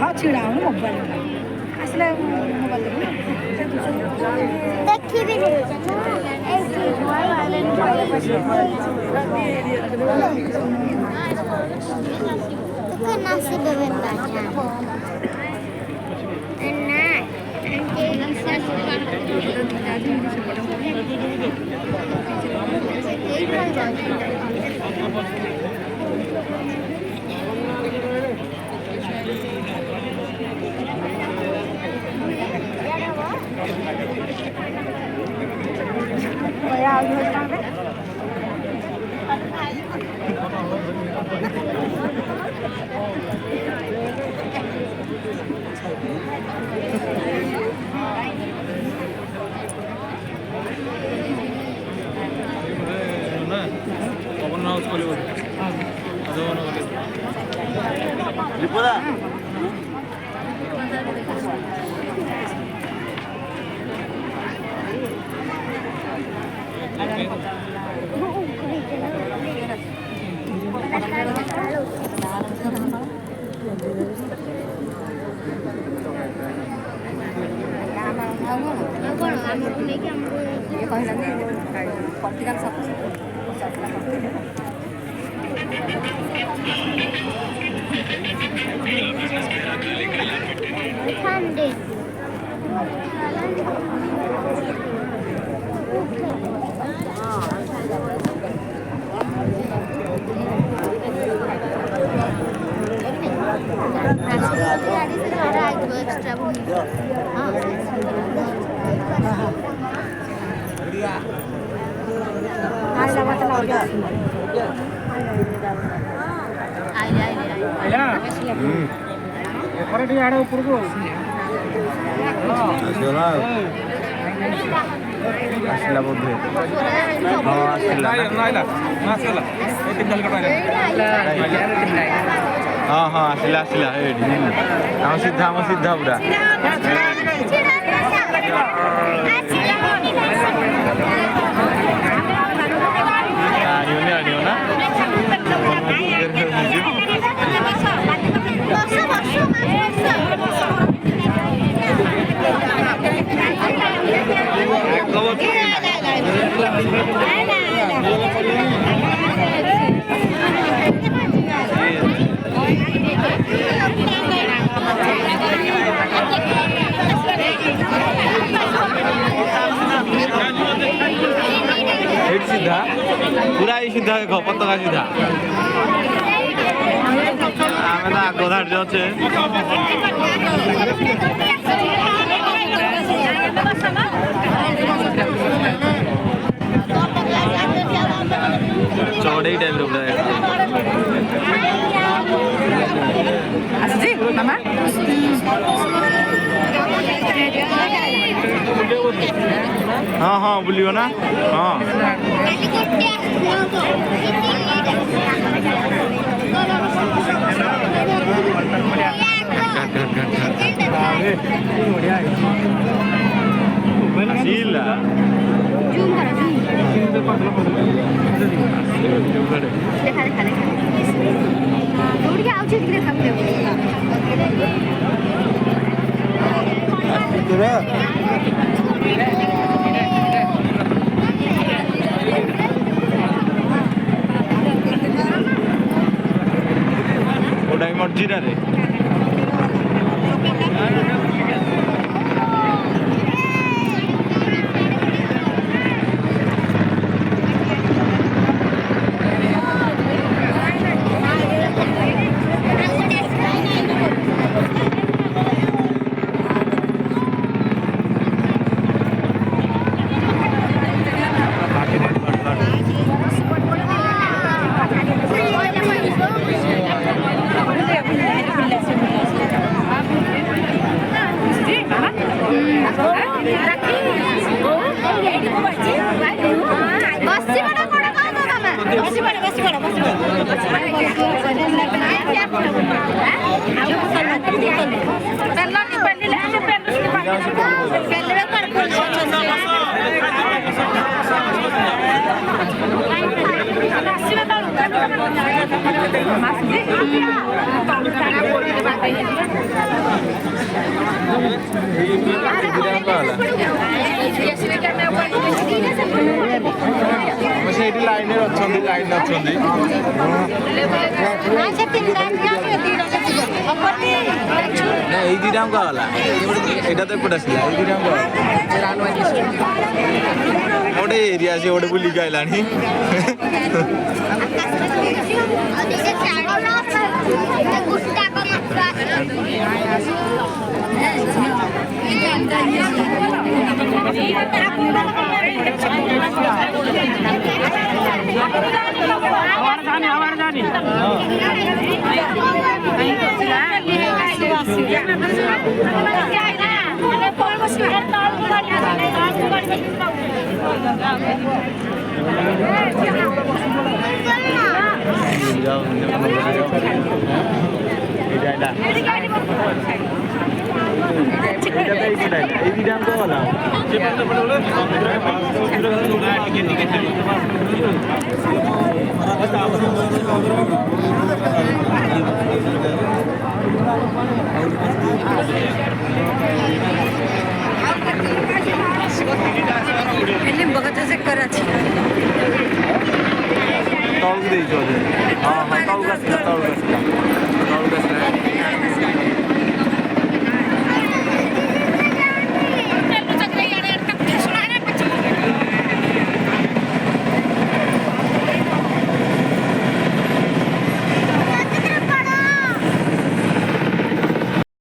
हाँ छिड़ा हूँ मोबाइल असले मोबाइल देखी भी नहीं तो नासी बेबेंदा ଆସିଲା ବୋଧେ ହଁ ଆସିଲା ହଁ ହଁ ଆସିଲା ଆସିଲା ଏଇଠି ଆମ ସିଧା ପୁରା ଆଣିବନି ଆଣିବ ନା सीधा पूरा ही सीधा देखो पताका सीधा आमे तो आगो धाड़ अच्छे चौड़े टाइप रो मामा हाँ हाँ बुलियो ना हाँ मर्जी रे Mas ସେଇଠି ଲାଇନରେ ଅଛନ୍ତି ନା ଏଇ ଦିଟା ଗଲା ଏଇଟା ତ ଏପଟେ ଆସିଲା ଏଇ ଦିଟା ଗୋଟେ ଏରିଆ ଅଛି ଗୋଟେ ବୁଲିକି ଆଇଲାଣି